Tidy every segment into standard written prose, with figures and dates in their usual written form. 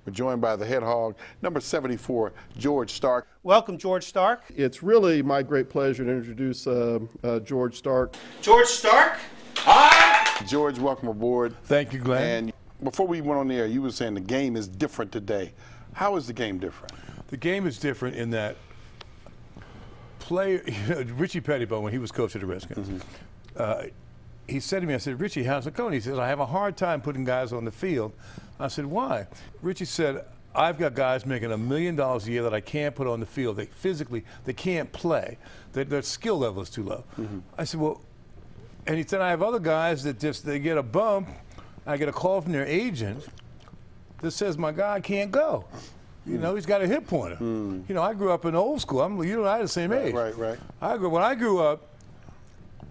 We're joined by the head hog, number 74, George Starke. Welcome, George Starke. It's really my great pleasure to introduce George Starke. George Starke. Hi! George, welcome aboard. Thank you, Glenn. And before we went on the air, you were saying the game is different today. How is the game different? The game is different in that Richie Pettibone, when he was coach of the Redskins, he said to me, I said, Richie, how's it going? He says, I have a hard time putting guys on the field. I said, why? Richie said, I've got guys making $1 million a year that I can't put on the field. They physically, they can't play. Their skill level is too low. I said, well, and he said, I have other guys that just, they get a bump. I get a call from their agent that says, my guy can't go. You know, he's got a hip pointer. You know, I grew up in old school. You and I are the same age. Right. When I grew up,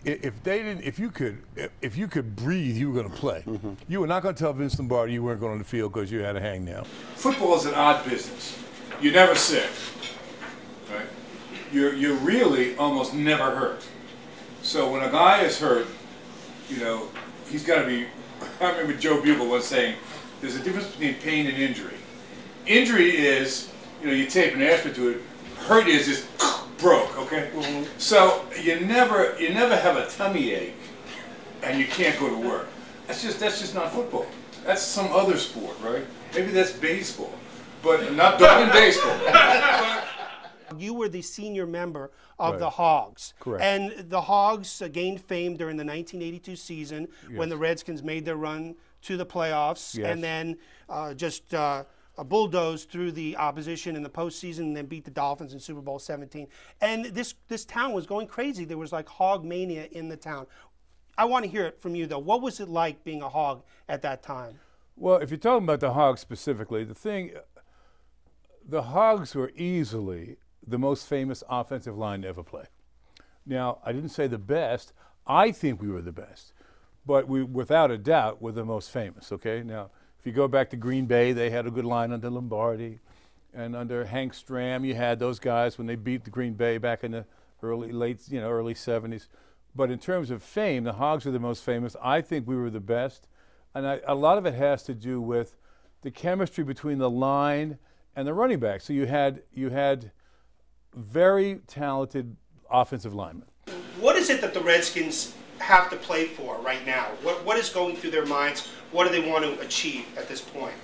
if you could breathe, you were going to play. You were not going to tell Vince Lombardi you weren't going on the field because you had a hangnail. Football is an odd business. You're never sick, right? You're really almost never hurt. So when a guy is hurt, you know, he's got to be. I remember Joe Bugle once saying, "There's a difference between pain and injury. Injury is, you know, you tape an aspirin to it. Hurt is just broke, okay? So you never have a tummy ache and you can't go to work. That's just not football. That's some other sport, right? Maybe that's baseball, but not talking baseball. You were the senior member of the Hogs. Correct. And the Hogs gained fame during the 1982 season when the Redskins made their run to the playoffs and then bulldozed through the opposition in the postseason and then beat the Dolphins in Super Bowl 17. And this town was going crazy. There was like hog mania in the town. I want to hear it from you, though. What was it like being a Hog at that time? Well, if you're talking about the Hogs specifically, the Hogs were easily the most famous offensive line to ever play. Now, I didn't say the best. I think we were the best. But we, without a doubt, were the most famous, okay? Now, if you go back to Green Bay, they had a good line under Lombardi. And under Hank Stram, you had those guys when they beat the Green Bay back in the early 70s. But in terms of fame, the Hogs were the most famous. I think we were the best. And a lot of it has to do with the chemistry between the line and the running back. So you had very talented offensive linemen. What is it that the Redskins have to play for right now? What is going through their minds? What do they want to achieve at this point?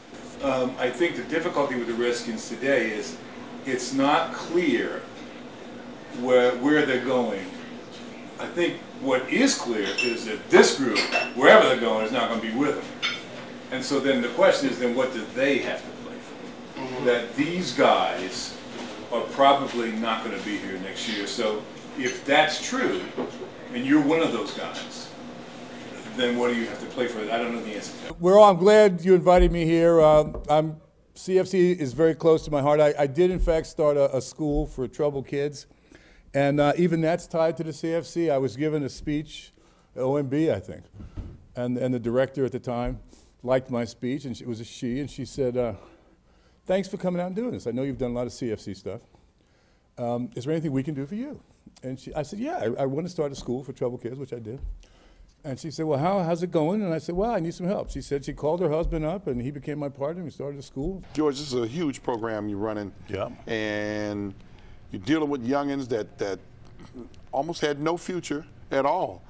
I think the difficulty with the Redskins today is it's not clear where they're going. I think what is clear is that this group, wherever they're going, is not going to be with them. And so then the question is, then what do they have to play for? That these guys are probably not going to be here next year. So if that's true, and you're one of those guys, then what do you have to play for? I don't know the answer. Well, I'm glad you invited me here. CFC is very close to my heart. I did, in fact, start a school for troubled kids. And even that's tied to the CFC. I was given a speech at OMB, I think. And the director at the time liked my speech, and it was a she, and she said, thanks for coming out and doing this. I know you've done a lot of CFC stuff. Is there anything we can do for you? And I said, yeah, I want to start a school for troubled kids, which I did. And she said, well, how's it going? And I said, well, I need some help. She said she called her husband up, and he became my partner, and we started a school. George, this is a huge program you're running. Yeah. And you're dealing with youngins that almost had no future at all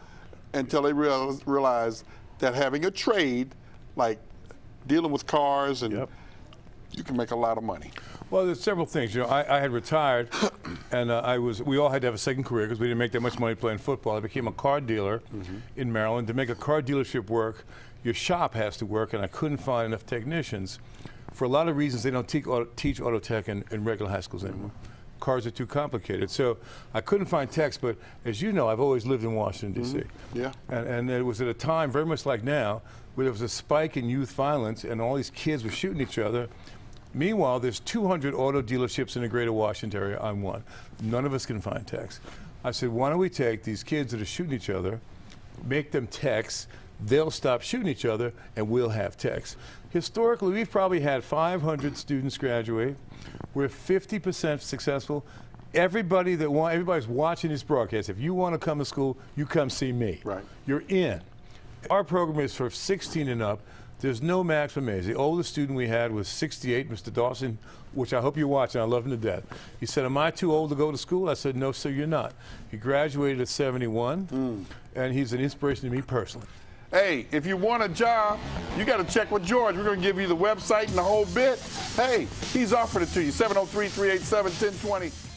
until they realized that having a trade, like dealing with cars, and you can make a lot of money. Well, there's several things. You know, I had retired, and we all had to have a second career because we didn't make that much money playing football. I became a car dealer in Maryland. To make a car dealership work, your shop has to work, and I couldn't find enough technicians. For a lot of reasons, they don't teach auto tech in regular high schools anymore. Cars are too complicated. So I couldn't find techs, but as you know, I've always lived in Washington, D.C. Yeah. And it was at a time, very much like now, where there was a spike in youth violence, and all these kids were shooting each other. Meanwhile, there's 200 auto dealerships in the greater Washington area. I'm one. None of us can find techs. I said, why don't we take these kids that are shooting each other, make them techs, they'll stop shooting each other, and we'll have techs. Historically, we've probably had 500 students graduate. We're 50% successful. Everybody's watching this broadcast. If you want to come to school, you come see me. Right. You're in. Our program is for 16 and up. There's no maximum age. The oldest student we had was 68, Mr. Dawson, which I hope you're watching. I love him to death. He said, am I too old to go to school? I said, no, sir, you're not. He graduated at 71, and he's an inspiration to me personally. Hey, if you want a job, you got to check with George. We're going to give you the website and the whole bit. Hey, he's offered it to you. 703-387-1020.